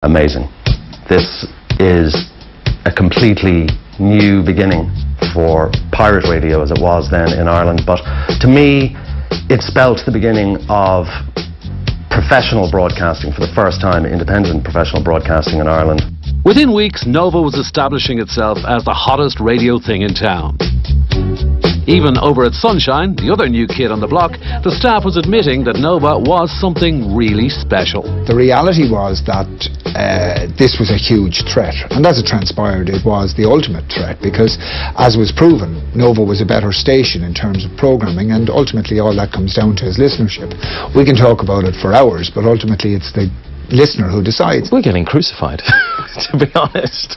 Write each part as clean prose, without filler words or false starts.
Amazing. This is a completely new beginning for pirate radio as it was then in Ireland, but to me it spelt the beginning of professional broadcasting for the first time, independent professional broadcasting in Ireland. Within weeks, Nova was establishing itself as the hottest radio thing in town. Even over at Sunshine, the other new kid on the block, the staff was admitting that Nova was something really special. The reality was that this was a huge threat, and as it transpired, it was the ultimate threat, because, as was proven, Nova was a better station in terms of programming, and ultimately all that comes down to is listenership. We can talk about it for hours, but ultimately it's the listener who decides. We're getting crucified, to be honest.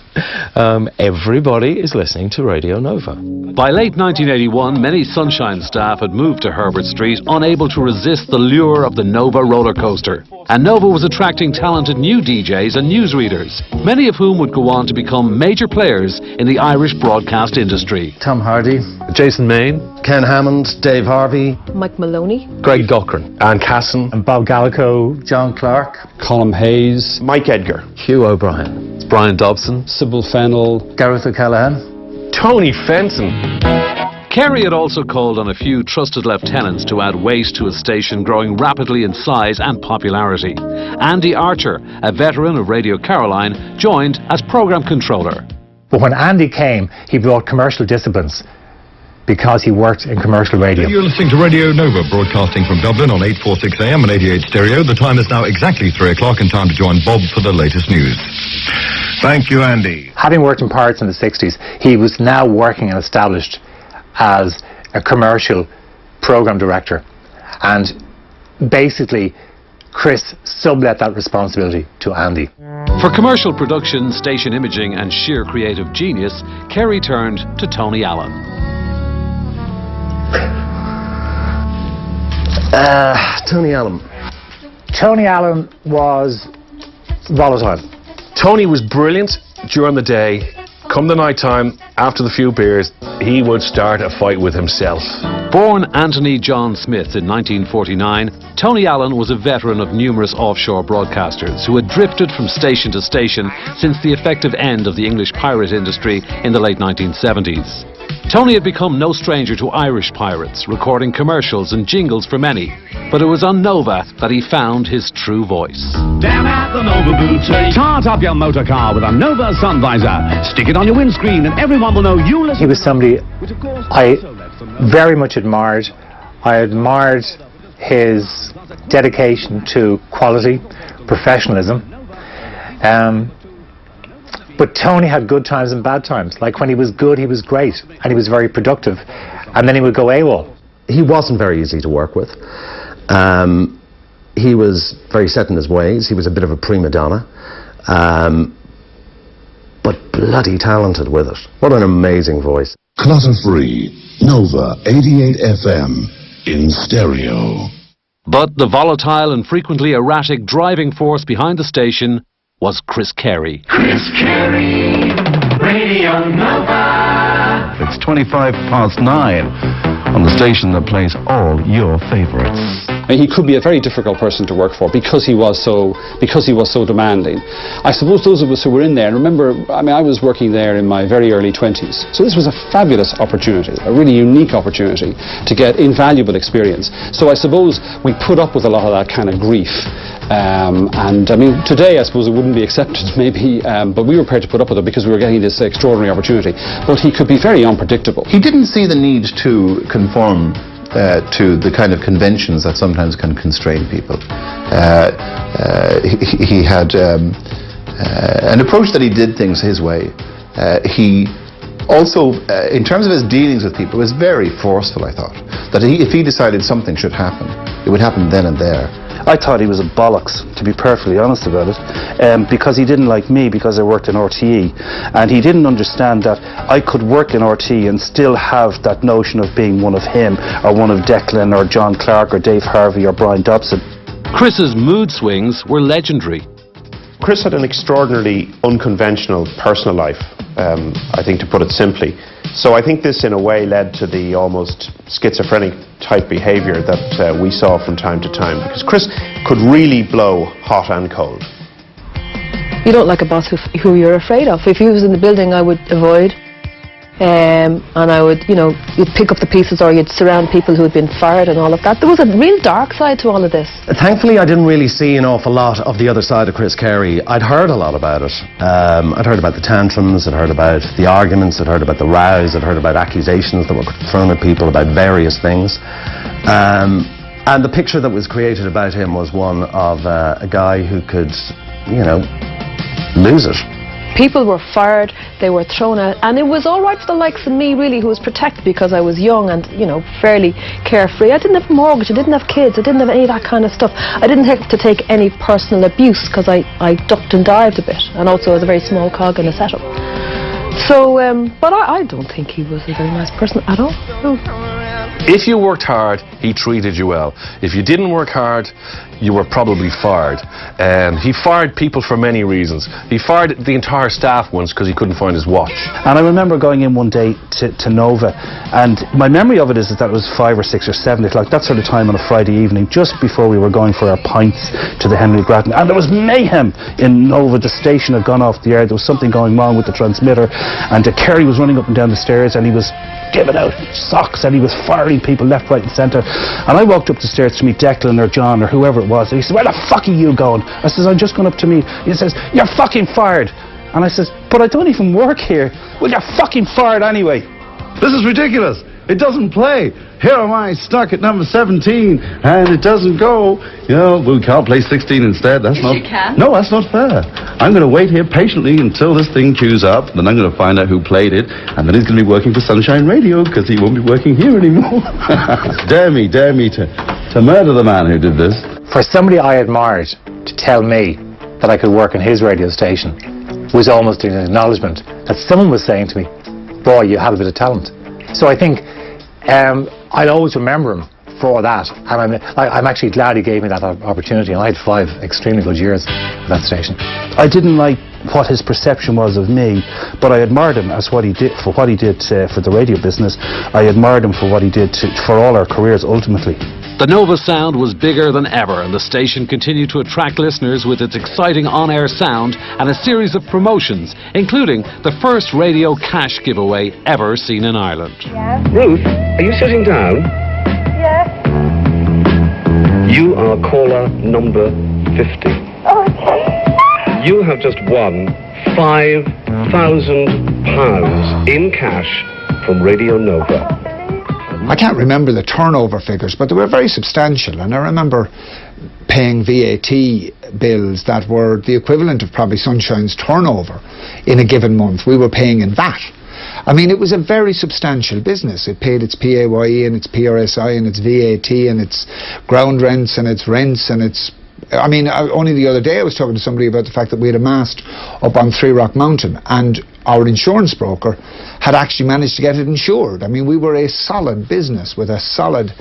Everybody is listening to Radio Nova. By late 1981, many Sunshine staff had moved to Herbert Street, unable to resist the lure of the Nova roller coaster. And Nova was attracting talented new DJs and newsreaders, many of whom would go on to become major players in the Irish broadcast industry. Tom Hardy, Jason Main, Ken Hammond, Dave Harvey, Mike Maloney, Greg Cochran, Anne Casson, and Bob Gallico, John Clark, Colm Hayes, Mike Edgar, Hugh O'Brien, Brian Dobson, Sybil Fennell, Gareth O'Callaghan, Tony Fenton. Kerry had also called on a few trusted lieutenants to add weight to a station growing rapidly in size and popularity. Andy Archer, a veteran of Radio Caroline, joined as programme controller. But when Andy came, he brought commercial disciplines because he worked in commercial radio. You're listening to Radio Nova, broadcasting from Dublin on 846 AM and 88 stereo. The time is now exactly 3 o'clock, and time to join Bob for the latest news. Thank you, Andy. Having worked in pirates in the 60s, he was now working and established as a commercial program director, and basically Chris sublet that responsibility to Andy. For commercial production, station imaging and sheer creative genius, Kerry turned to Tony Allen. Tony Allen. Tony Allen was volatile. Tony was brilliant during the day. Come the night time, after the few beers, he would start a fight with himself. Born Anthony John Smith in 1949, Tony Allen was a veteran of numerous offshore broadcasters who had drifted from station to station since the effective end of the English pirate industry in the late 1970s. Tony had become no stranger to Irish pirates, recording commercials and jingles for many. But it was on Nova that he found his true voice. Down at the Nova boutique, start up your motor car with a Nova sun visor. Stick it on your windscreen and everyone will know you listen. He was somebody I very much admired. I admired his dedication to quality, professionalism. But Tony had good times and bad times. Like when he was good, he was great, and he was very productive. And then he would go AWOL. He wasn't very easy to work with. He was very set in his ways. He was a bit of a prima donna, but bloody talented with it. What an amazing voice. Clutter-free, Nova 88 FM, in stereo. But the volatile and frequently erratic driving force behind the station was Chris Carey. Chris Carey, Radio Nova. It's 9:25 on the station that plays all your favourites. He could be a very difficult person to work for because he was so demanding. I suppose those of us who were in there, and remember, I was working there in my very early 20s, so this was a fabulous opportunity, a really unique opportunity to get invaluable experience. So I suppose we put up with a lot of that kind of grief. Today I suppose it wouldn't be accepted maybe, but we were prepared to put up with it because we were getting this extraordinary opportunity. But he could be very unpredictable. He didn't see the need to conform to the kind of conventions that sometimes can constrain people. He had an approach that he did things his way. He also, in terms of his dealings with people, was very forceful, I thought. That if he decided something should happen, it would happen then and there. I thought he was a bollocks, to be perfectly honest about it, because he didn't like me because I worked in RTE, and he didn't understand that I could work in RTE and still have that notion of being one of him, or one of Declan, or John Clark, or Dave Harvey, or Brian Dobson. Chris's mood swings were legendary. Chris had an extraordinarily unconventional personal life, I think, to put it simply. So I think this in a way led to the almost schizophrenic type behaviour that we saw from time to time, because Chris could really blow hot and cold. You don't like a boss who you're afraid of. If he was in the building, I would avoid. And I would, you'd pick up the pieces, or you'd surround people who had been fired and all of that. There was a real dark side to all of this. Thankfully, I didn't really see an awful lot of the other side of Chris Carey. I'd heard a lot about it. I'd heard about the tantrums, I'd heard about the arguments, I'd heard about the rows, I'd heard about accusations that were thrown at people about various things. And the picture that was created about him was one of a guy who could, lose it. People were fired, they were thrown out, and it was all right for the likes of me, really, who was protected because I was young and, fairly carefree. I didn't have a mortgage, I didn't have kids, I didn't have any of that kind of stuff. I didn't have to take any personal abuse because I ducked and dived a bit, and also I was a very small cog in a setup. So, but I don't think he was a very nice person at all. No. If you worked hard, he treated you well. If you didn't work hard, you were probably fired. He fired people for many reasons. He fired the entire staff once because he couldn't find his watch. And I remember going in one day to Nova, and my memory of it is that it was 5 or 6 or 7 o'clock, that sort of time on a Friday evening, just before we were going for our pints to the Henry Grattan. And there was mayhem in Nova. The station had gone off the air. There was something going wrong with the transmitter, and Kerry was running up and down the stairs, and he was giving out socks, and he was firing people left, right and centre. And I walked up the stairs to meet Declan or John or whoever it was, and he said, "Where the fuck are you going?" I says, "I'm just going up to meet." He says, "You're fucking fired." And I says, "But I don't even work here." "Well, you're fucking fired anyway." This is ridiculous. It doesn't play. Here am I stuck at number 17 and it doesn't go. We can't play 16 instead. That's not. You can. No, that's not fair. I'm going to wait here patiently until this thing queues up, then I'm going to find out who played it, and then he's going to be working for Sunshine Radio because he won't be working here anymore. Dare me to murder the man who did this. For somebody I admired to tell me that I could work in his radio station was almost an acknowledgement that someone was saying to me, "Boy, you have a bit of talent." So I think I'll always remember him for that, and I'm actually glad he gave me that opportunity, and I had 5 extremely good years at that station. I didn't like what his perception was of me, but I admired him as what he did for the radio business. I admired him for what he did for all our careers ultimately. The Nova sound was bigger than ever, and the station continued to attract listeners with its exciting on-air sound and a series of promotions, including the first radio cash giveaway ever seen in Ireland. Yeah. Ruth, are you sitting down? Yes. You are caller number 50. Okay. You have just won £5,000 in cash from Radio Nova. I can't remember the turnover figures, but they were very substantial, and I remember paying VAT bills that were the equivalent of probably Sunshine's turnover in a given month. We were paying in VAT. I mean, it was a very substantial business. It paid its PAYE and its PRSI and its VAT and its ground rents and its rents and its... I mean, only the other day I was talking to somebody about the fact that we had a mast up on Three Rock Mountain, and our insurance broker had actually managed to get it insured. I mean, we were a solid business with a solid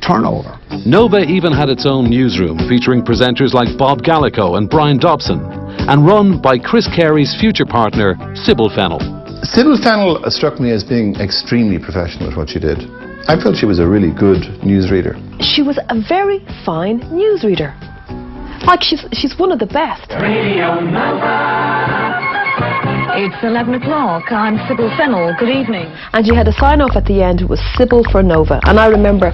turnover. Nova even had its own newsroom, featuring presenters like Bob Gallico and Brian Dobson, and run by Chris Carey's future partner, Sybil Fennell. Sybil Fennell struck me as being extremely professional at what she did. I felt she was a really good newsreader. She was a very fine newsreader. Like, she's one of the best. Radio Nova. It's 11 o'clock. I'm Sybil Fennell. Good evening. And she had a sign-off at the end. It was Sybil for Nova. And I remember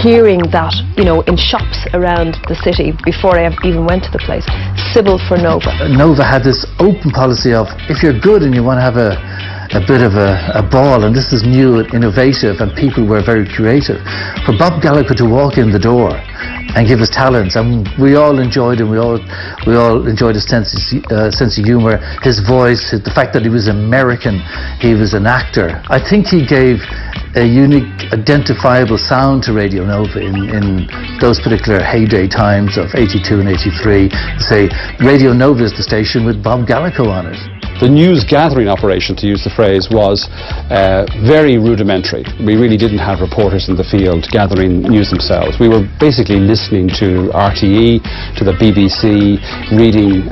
hearing that, in shops around the city before I even went to the place. Sybil for Nova. Nova had this open policy of, if you're good and you want to have a bit of a ball, and this is new and innovative, and people were very creative, for Bob Gallagher to walk in the door and give his talents, and we all enjoyed him. We all enjoyed his sense of humour, his voice, the fact that he was American, he was an actor. I think he gave a unique, identifiable sound to Radio Nova in those particular heyday times of 82 and 83. Say, Radio Nova is the station with Bob Gallico on it. The news gathering operation, to use the phrase, was very rudimentary. We really didn't have reporters in the field gathering news themselves. We were basically listening to RTE, to the BBC, reading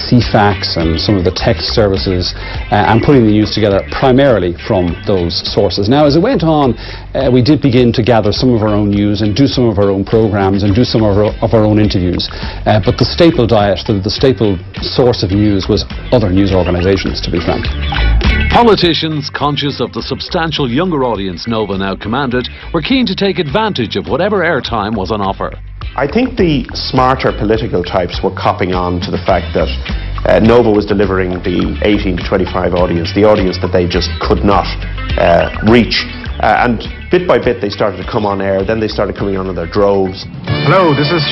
CFAX and some of the text services, and putting the news together primarily from those sources. Now, as it went on, we did begin to gather some of our own news and do some of our own programs and do some of our own interviews. But the staple diet, the staple source of news was other news organisations, to be frank. Politicians, conscious of the substantial younger audience Nova now commanded, were keen to take advantage of whatever airtime was on offer. I think the smarter political types were copping on to the fact that Nova was delivering the 18 to 25 audience, the audience that they just could not reach. And bit by bit they started to come on air, then they started coming on in their droves. Hello, this is